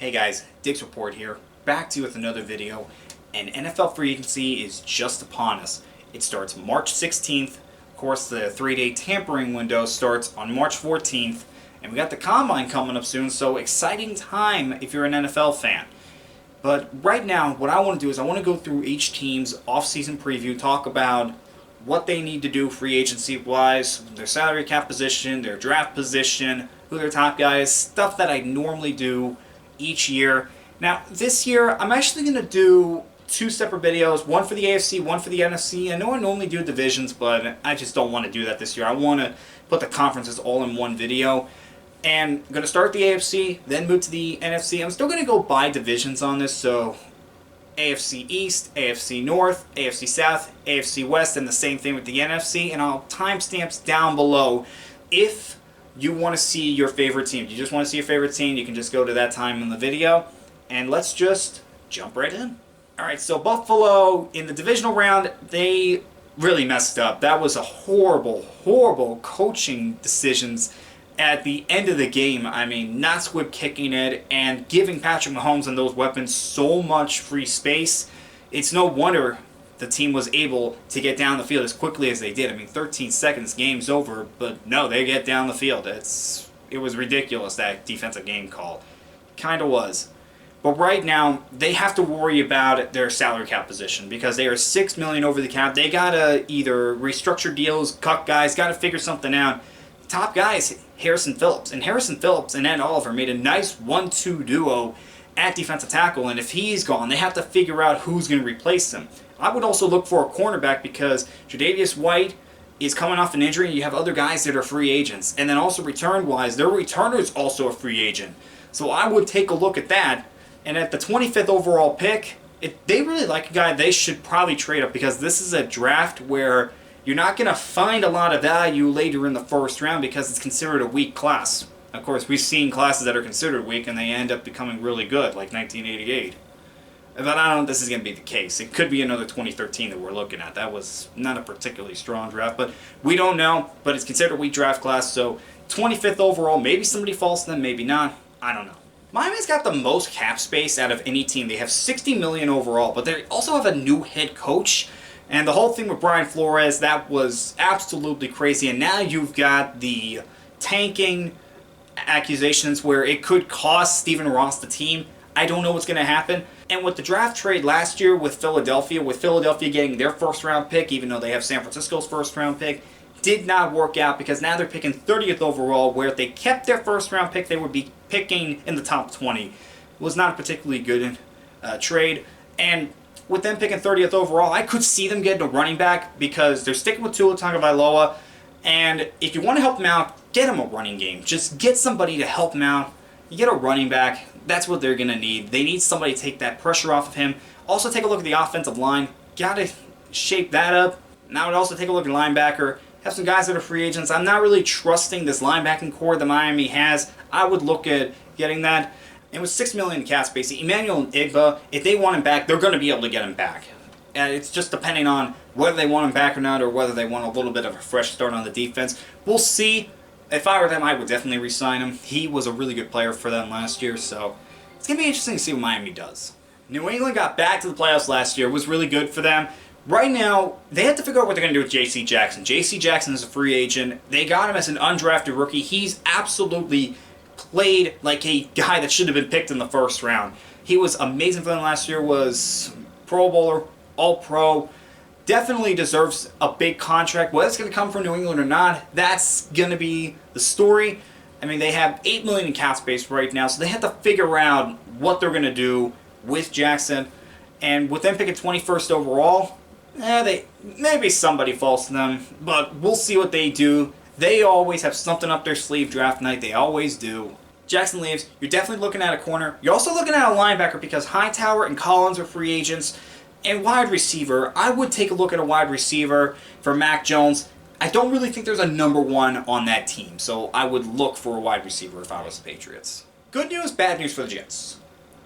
Hey guys, Dick's Report here, back to you with another video, and NFL free agency is just upon us. It starts March 16th, of course the 3-day tampering window starts on March 14th, and we got the Combine coming up soon, so exciting time if you're an NFL fan. But right now, what I want to do is I want to go through each team's off-season preview, talk about what they need to do free agency-wise, their salary cap position, their draft position, who their top guys, stuff that I normally do each year. Now, this year, I'm actually going to do two separate videos, one for the AFC, one for the NFC. I know I normally do divisions, but I just don't want to do that this year. I want to put the conferences all in one video. And I'm going to start the AFC, then move to the NFC. I'm still going to go by divisions on this, so AFC East, AFC North, AFC South, AFC West, and the same thing with the NFC. And I'll timestamps down below if you want to see your favorite team. If you just want to see your favorite team, you can just go to that time in the video. And let's just jump right in. Alright, so Buffalo, in the divisional round, they really messed up. That was a horrible coaching decisions at the end of the game. I mean, not squib kicking it and giving Patrick Mahomes and those weapons so much free space. It's no wonder the team was able to get down the field as quickly as they did. I mean, 13 seconds, game's over, but no, they get down the field. It was ridiculous, that defensive game call. Kind of was. But right now, they have to worry about their salary cap position because they are $6 million over the cap. They got to either restructure deals, cut guys, got to figure something out. Top guys, Harrison Phillips. And Harrison Phillips and Ed Oliver made a nice 1-2 duo at defensive tackle, and if he's gone, they have to figure out who's going to replace him. I would also look for a cornerback because Tre'Davious White is coming off an injury, and you have other guys that are free agents. And then also return-wise, their returner is also a free agent. So I would take a look at that. And at the 25th overall pick, if they really like a guy, they should probably trade up because this is a draft where you're not going to find a lot of value later in the first round because it's considered a weak class. Of course, we've seen classes that are considered weak and they end up becoming really good, like 1988. But I don't know if this is going to be the case. It could be another 2013 that we're looking at. That was not a particularly strong draft, but we don't know. But it's considered a weak draft class, so 25th overall, maybe somebody falls to them, maybe not. I don't know. Miami's got the most cap space out of any team. They have $60 million overall, but they also have a new head coach. And the whole thing with Brian Flores, that was absolutely crazy. And now you've got the tanking accusations where it could cost Stephen Ross the team. I don't know what's going to happen. And with the draft trade last year with Philadelphia getting their first round pick, even though they have San Francisco's first round pick, did not work out because now they're picking 30th overall, where if they kept their first round pick, they would be picking in the top 20. It was not a particularly good trade. And with them picking 30th overall, I could see them getting a running back because they're sticking with Tua Tagovailoa. And if you want to help them out, get them a running game. Just get somebody to help them out. You get a running back. That's what they're going to need. They need somebody to take that pressure off of him. Also, take a look at the offensive line. Got to shape that up. Now, I would also take a look at linebacker. Have some guys that are free agents. I'm not really trusting this linebacking core that Miami has. I would look at getting that. And with $6 million in cap space, Emmanuel Igba, if they want him back, they're going to be able to get him back. And it's just depending on whether they want him back or not, or whether they want a little bit of a fresh start on the defense. We'll see. If I were them, I would definitely re-sign him. He was a really good player for them last year, so it's going to be interesting to see what Miami does. New England got back to the playoffs last year. It was really good for them. Right now, they have to figure out what they're going to do with J.C. Jackson. J.C. Jackson is a free agent. They got him as an undrafted rookie. He's absolutely played like a guy that should have been picked in the first round. He was amazing for them last year, was Pro Bowler, All-Pro. Definitely deserves a big contract. Whether it's going to come from New England or not, that's going to be the story. I mean, they have $8 million in cap space right now, so they have to figure out what they're going to do with Jackson. And with them picking 21st overall, maybe somebody falls to them, but we'll see what they do. They always have something up their sleeve draft night. They always do. Jackson leaves. You're definitely looking at a corner. You're also looking at a linebacker because Hightower and Collins are free agents. And wide receiver, I would take a look at a wide receiver for Mac Jones. I don't really think there's a number one on that team, so I would look for a wide receiver if I was the Patriots. Good news, bad news for the Jets.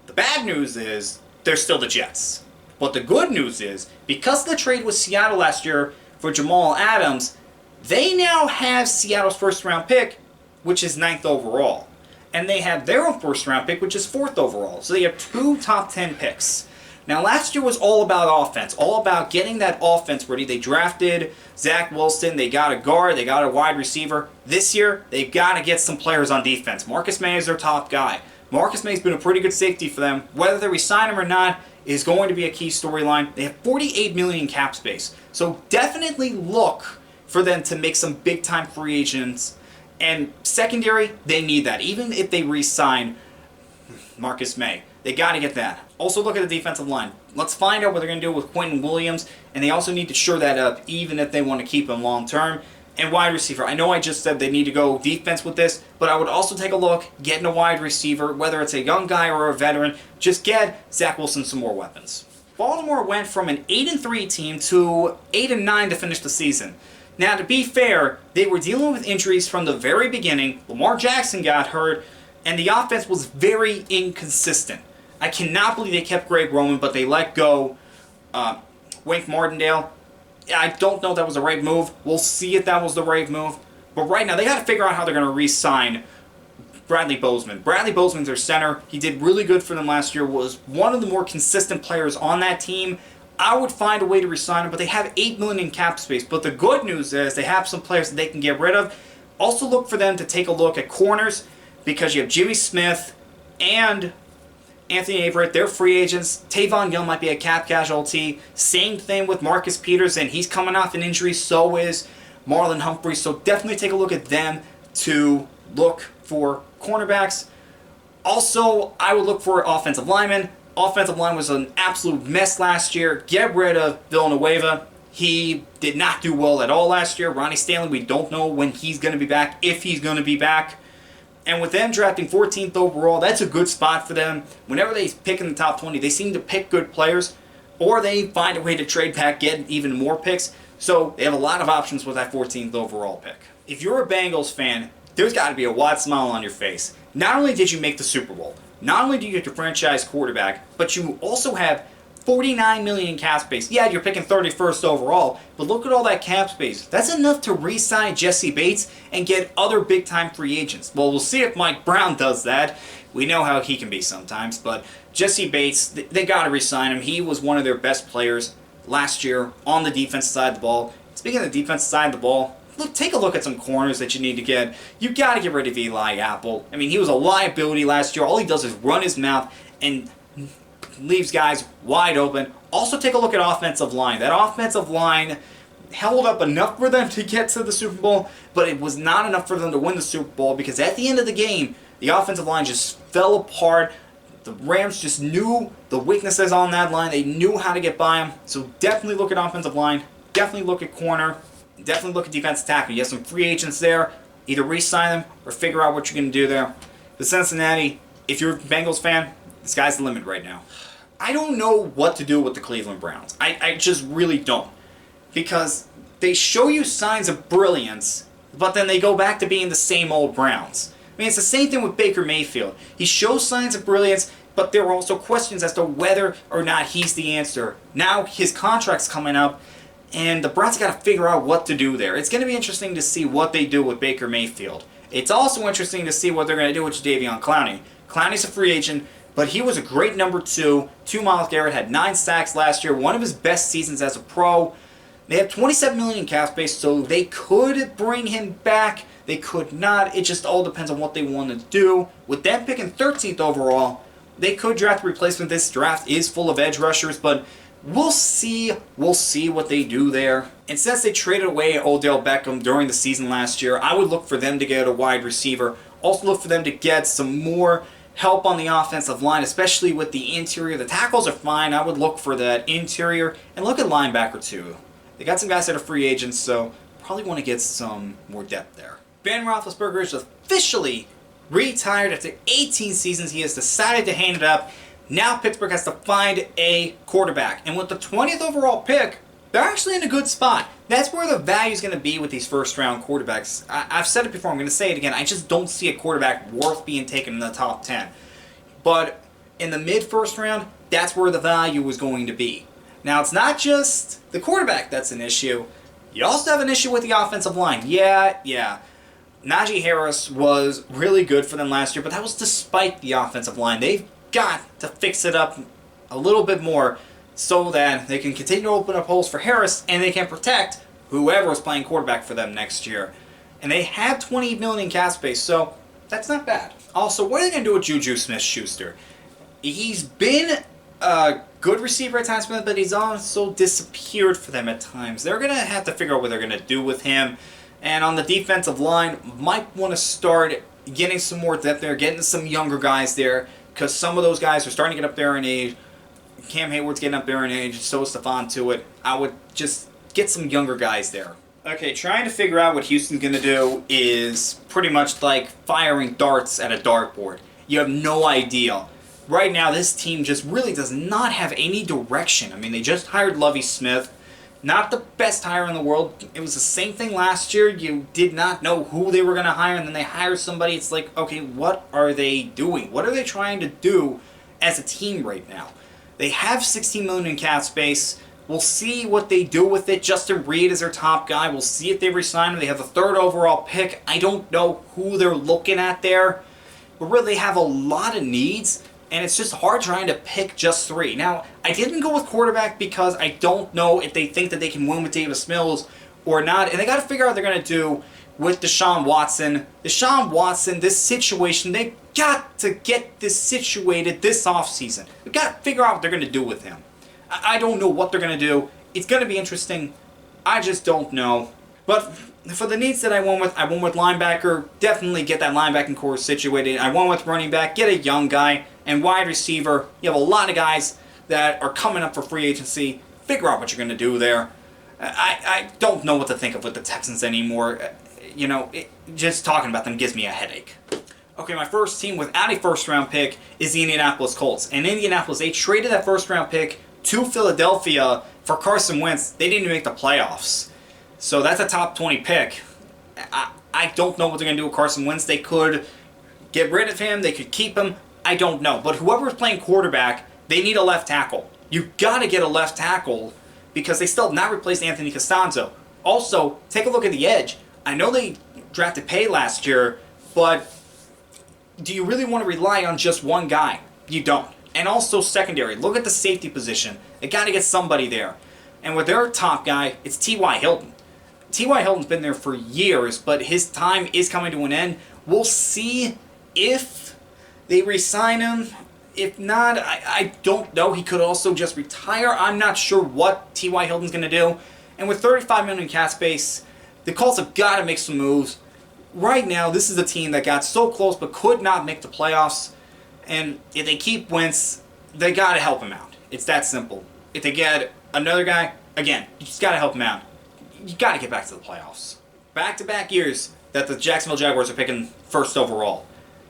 The bad news is they're still the Jets. But the good news is, because of the trade with Seattle last year for Jamal Adams, they now have Seattle's first round pick, which is 9th overall. and they have their own first round pick, which is 4th overall. So they have 2 top 10 picks. Now, last year was all about offense, all about getting that offense ready. They drafted Zach Wilson, they got a guard, they got a wide receiver. This year, they've got to get some players on defense. Marcus May is their top guy. Marcus May has been a pretty good safety for them. Whether they resign him or not is going to be a key storyline. They have $48 million in cap space. So definitely look for them to make some big-time free agents. And secondary, they need that. Even if they re-sign Marcus May, they got to get that. Also look at the defensive line. Let's find out what they're going to do with Quentin Williams. And they also need to shore that up even if they want to keep him long-term. And wide receiver. I know I just said they need to go defense with this, but I would also take a look, getting a wide receiver, whether it's a young guy or a veteran, just get Zach Wilson some more weapons. Baltimore went from an 8-3 team to 8-9 to finish the season. Now, to be fair, they were dealing with injuries from the very beginning. Lamar Jackson got hurt, and the offense was very inconsistent. I cannot believe they kept Greg Roman, but they let go Wink Martindale. I don't know if that was the right move. We'll see if that was the right move. But right now, they got to figure out how they're going to re-sign Bradley Bozeman. Bradley Bozeman's their center. He did really good for them last year, was one of the more consistent players on that team. I would find a way to re-sign him, but they have $8 million in cap space. But the good news is they have some players that they can get rid of. Also look for them to take a look at corners, because you have Jimmy Smith and Anthony Averett, they're free agents. Tavon Young might be a cap casualty. Same thing with Marcus Peters, and he's coming off an injury, so is Marlon Humphrey. So definitely take a look at them to look for cornerbacks. Also, I would look for offensive linemen. Offensive line was an absolute mess last year. Get rid of Villanueva. He did not do well at all last year. Ronnie Stanley, we don't know when he's going to be back, if he's going to be back. And with them drafting 14th overall, that's a good spot for them. Whenever they pick in the top 20, they seem to pick good players, or they find a way to trade back, get even more picks. So they have a lot of options with that 14th overall pick. If you're a Bengals fan, there's got to be a wide smile on your face. Not only did you make the Super Bowl, not only do you get your franchise quarterback, but you also have $49 million in cap space. Yeah, you're picking 31st overall, but look at all that cap space. That's enough to re-sign Jesse Bates and get other big-time free agents. Well, we'll see if Mike Brown does that. We know how he can be sometimes, but Jesse Bates, they got to re-sign him. He was one of their best players last year on the defensive side of the ball. Speaking of the defensive side of the ball, look, take a look at some corners that you need to get. You got to get rid of Eli Apple. I mean, he was a liability last year. All he does is run his mouth and leaves guys wide open. Also take a look at offensive line. That offensive line held up enough for them to get to the Super Bowl, but it was not enough for them to win the Super Bowl, because at the end of the game, the offensive line just fell apart. The Rams just knew the weaknesses on that line. They knew how to get by them. So definitely look at offensive line. Definitely look at corner. Definitely look at defensive tackle. You have some free agents there. Either re-sign them or figure out what you're going to do there. The Cincinnati, if you're a Bengals fan, the sky's the limit right now. I don't know what to do with the Cleveland Browns. I just really don't. Because they show you signs of brilliance, but then they go back to being the same old Browns. I mean, it's the same thing with Baker Mayfield. He shows signs of brilliance, but there are also questions as to whether or not he's the answer. Now his contract's coming up, and the Browns got to figure out what to do there. It's going to be interesting to see what they do with Baker Mayfield. It's also interesting to see what they're going to do with Jadeveon Clowney. Clowney's a free agent, but he was a great number 2. Myles Garrett had 9 sacks last year, one of his best seasons as a pro. They have $27 million in cap space, so they could bring him back. They could not. It just all depends on what they want to do. With them picking 13th overall, they could draft a replacement. This draft is full of edge rushers, but we'll see. We'll see what they do there. And since they traded away Odell Beckham during the season last year, I would look for them to get a wide receiver. Also look for them to get some more help on the offensive line, especially with the interior. The tackles are fine. I would look for that interior. And look at linebacker too. They got some guys that are free agents, so probably want to get some more depth there. Ben Roethlisberger is officially retired after 18 seasons. He has decided to hang it up. Now Pittsburgh has to find a quarterback. And with the 20th overall pick, they're actually in a good spot. That's where the value is going to be with these first-round quarterbacks. I've said it before, I'm going to say it again. I just don't see a quarterback worth being taken in the top 10. But in the mid-first round, that's where the value is going to be. Now, it's not just the quarterback that's an issue. You also have an issue with the offensive line. Yeah. Najee Harris was really good for them last year, but that was despite the offensive line. They've got to fix it up a little bit more so that they can continue to open up holes for Harris and they can protect whoever is playing quarterback for them next year. And they have $20 million in cap space, so that's not bad. Also, what are they going to do with Juju Smith-Schuster? He's been a good receiver at times, but he's also disappeared for them at times. They're going to have to figure out what they're going to do with him. And on the defensive line, might want to start getting some more depth there, getting some younger guys there, because some of those guys are starting to get up there in age. Cam Hayward's getting up there in age, so is Stephon Tuitt. I would just get some younger guys there. Okay, trying to figure out what Houston's going to do is pretty much like firing darts at a dartboard. You have no idea. Right now, this team just really does not have any direction. I mean, they just hired Lovie Smith. Not the best hire in the world. It was the same thing last year. You did not know who they were going to hire, and then they hired somebody. It's like, okay, what are they doing? What are they trying to do as a team right now? They have $16 million in cap space. We'll see what they do with it. Justin Reed is their top guy. We'll see if they resign him. They have the 3rd overall pick. I don't know who they're looking at there. But really, they have a lot of needs, and it's just hard trying to pick just 3. Now, I didn't go with quarterback because I don't know if they think that they can win with Davis Mills or not. And they got to figure out what they're going to do with Deshaun Watson. Deshaun Watson, this situation, they got to get this situated this offseason. We've got to figure out what they're going to do with him. I don't know what they're going to do. It's going to be interesting. I just don't know. But for the needs that I went with linebacker. Definitely get that linebacking core situated. I went with running back. Get a young guy. And wide receiver. You have a lot of guys that are coming up for free agency. Figure out what you're going to do there. I don't know what to think of with the Texans anymore. You know, just talking about them gives me a headache. Okay, my first team without a first-round pick is the Indianapolis Colts. And Indianapolis, they traded that first-round pick to Philadelphia for Carson Wentz. They didn't even make the playoffs. So that's a top 20 pick. I don't know what they're going to do with Carson Wentz. They could get rid of him. They could keep him. I don't know. But whoever's playing quarterback, they need a left tackle. You got to get a left tackle because they still have not replaced Anthony Costanzo. Also, take a look at the edge. I know they drafted Pay last year, but do you really want to rely on just one guy? You don't. And also secondary. Look at the safety position. They got to get somebody there. And with their top guy, it's T.Y. Hilton. T.Y. Hilton's been there for years, but his time is coming to an end. We'll see if they re-sign him. If not, I don't know. He could also just retire. I'm not sure what T.Y. Hilton's going to do. And with $35 million in cap space, the Colts have got to make some moves. Right now, this is a team that got so close but could not make the playoffs. And if they keep Wentz, they got to help him out. It's that simple. If they get another guy, again, you just got to help him out. You got to get back to the playoffs. Back-to-back years that the Jacksonville Jaguars are picking first overall.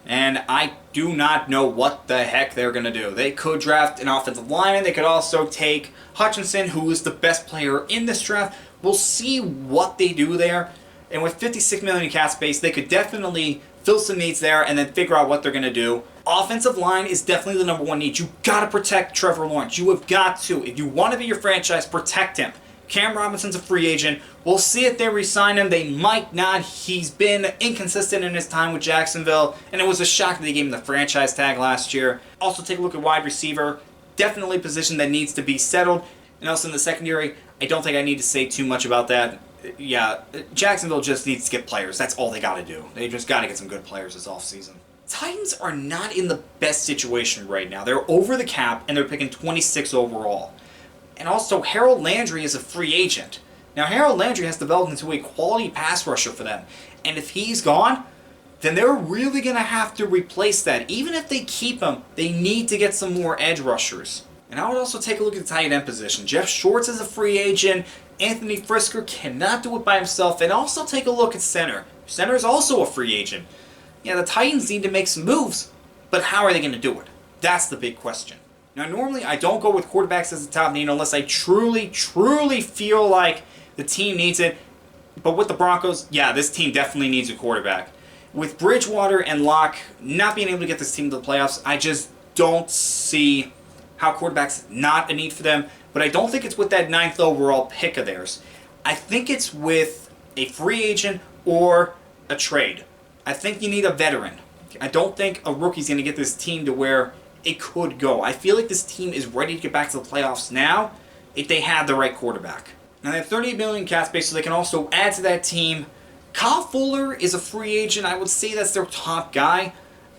And I do not know what the heck they're going to do. They could draft an offensive lineman. They could also take Hutchinson, who is the best player in this draft. We'll see what they do there. And with $56 million in cap space, they could definitely fill some needs there and then figure out what they're going to do. Offensive line is definitely the number one need. You got to protect Trevor Lawrence. You have got to. If you want to be your franchise, protect him. Cam Robinson's a free agent. We'll see if they re-sign him. They might not. He's been inconsistent in his time with Jacksonville, and it was a shock that they gave him the franchise tag last year. Also, take a look at wide receiver. Definitely a position that needs to be settled. And also in the secondary, I don't think I need to say too much about that. Yeah, Jacksonville just needs to get players. That's all they got to do. They just got to get some good players this offseason. Titans are not in the best situation right now. They're over the cap, and they're picking 26 overall. And also, Harold Landry is a free agent. Now, Harold Landry has developed into a quality pass rusher for them. And if he's gone, then they're really going to have to replace that. Even if they keep him, they need to get some more edge rushers. And I would also take a look at the tight end position. Jeff Schwartz is a free agent. Anthony Frisker cannot do it by himself. And also take a look at center. Center is also a free agent. Yeah, the Titans need to make some moves, but how are they going to do it? That's the big question. Now, normally I don't go with quarterbacks as the top need unless I truly, truly feel like the team needs it. But with the Broncos, yeah, this team definitely needs a quarterback. With Bridgewater and Locke not being able to get this team to the playoffs, I just don't see how quarterback's not a need for them. But I don't think it's with that 9th overall pick of theirs. I think it's with a free agent or a trade. I think you need a veteran. I don't think a rookie's going to get this team to where it could go. I feel like this team is ready to get back to the playoffs now if they have the right quarterback. Now they have $38 million cap space, so they can also add to that team. Kyle Fuller is a free agent. I would say that's their top guy.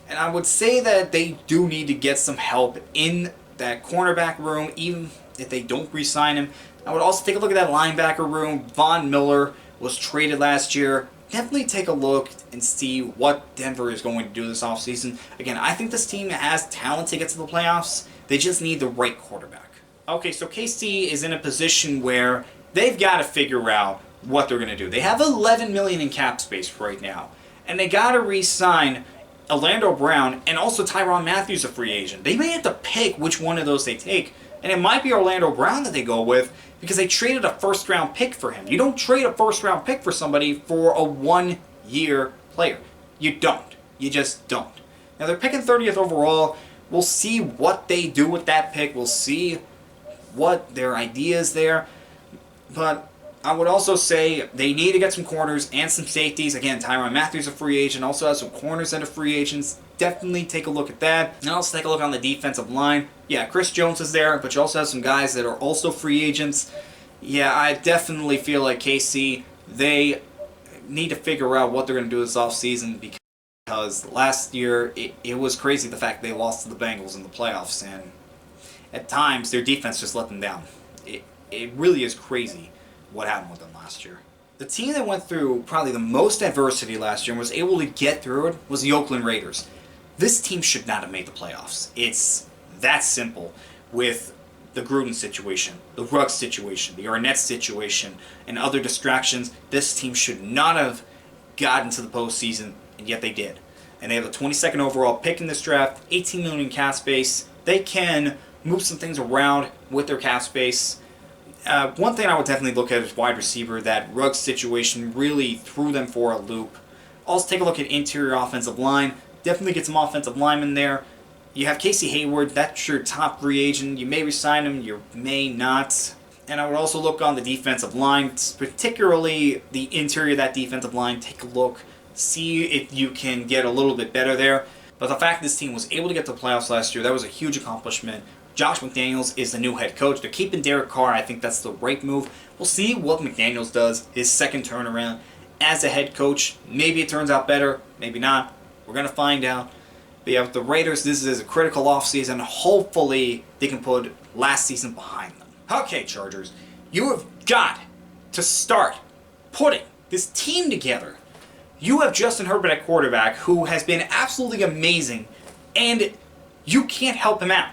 And I would say that they do need to get some help in that cornerback room, even if they don't re-sign him. I would also take a look at that linebacker room. Von Miller was traded last year. Definitely take a look and see what Denver is going to do this offseason. Again, I think this team has talent to get to the playoffs. They just need the right quarterback. Okay, so KC is in a position where they've got to figure out what they're going to do. They have $11 million in cap space right now. And they got to re-sign Orlando Brown and also Tyrann Mathieu, a free agent. They may have to pick which one of those they take. And it might be Orlando Brown that they go with because they traded a first-round pick for him. You don't trade a first-round pick for somebody for a one-year player. You don't. You just don't. Now, they're picking 30th overall. We'll see what they do with that pick. We'll see what their ideas there. But I would also say they need to get some corners and some safeties. Again, Tyrann Mathieu's a free agent. Also has some corners that are free agents. Definitely take a look at that. And also take a look on the defensive line. Yeah, Chris Jones is there, but you also have some guys that are also free agents. Yeah, I definitely feel like KC, they need to figure out what they're going to do this offseason because last year it was crazy the fact they lost to the Bengals in the playoffs, and at times their defense just let them down. It really is crazy what happened with them last year. The team that went through probably the most adversity last year and was able to get through it was the Oakland Raiders. This team should not have made the playoffs. It's that simple with the Gruden situation, the Ruggs situation, the Arnett situation, and other distractions. This team should not have gotten to the postseason, and yet they did. And they have the 22nd overall pick in this draft, $18 million in cap space. They can move some things around with their cap space. One thing I would definitely look at is wide receiver. That Ruggs situation really threw them for a loop. Also take a look at interior offensive line. Definitely get some offensive linemen there. You have Casey Hayward. That's your top free agent. You may resign him. You may not. And I would also look on the defensive line, particularly the interior of that defensive line. Take a look. See if you can get a little bit better there. But the fact this team was able to get to the playoffs last year, that was a huge accomplishment. Josh McDaniels is the new head coach. They're keeping Derek Carr. I think that's the right move. We'll see what McDaniels does, his second turnaround as a head coach. Maybe it turns out better, maybe not. We're going to find out. But yeah, with the Raiders, this is a critical offseason. Hopefully, they can put last season behind them. Okay, Chargers, you have got to start putting this team together. You have Justin Herbert at quarterback, who has been absolutely amazing, and you can't help him out.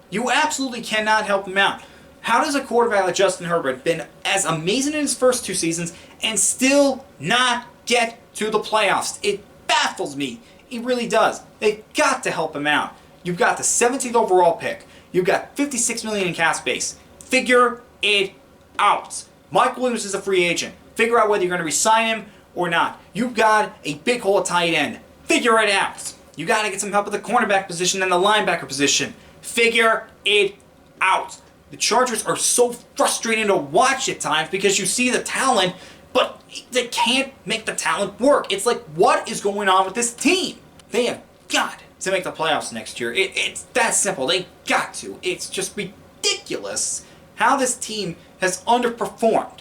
You absolutely cannot help him out. How does a quarterback like Justin Herbert been as amazing in his first two seasons and still not get to the playoffs? It baffles me. It really does. They've got to help him out. You've got the 17th overall pick. You've got $56 million in cap space. Figure it out. Mike Williams is a free agent. Figure out whether you're going to re-sign him or not. You've got a big hole at tight end. Figure it out. You got to get some help at the cornerback position and the linebacker position. Figure it out. The Chargers are so frustrating to watch at times because you see the talent, but they can't make the talent work. It's like, what is going on with this team? They have got to make the playoffs next year. It's that simple. They got to. It's just ridiculous how this team has underperformed.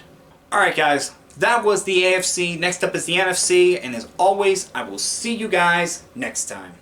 Alright guys, that was the AFC. Next up is the NFC, and as always, I will see you guys next time.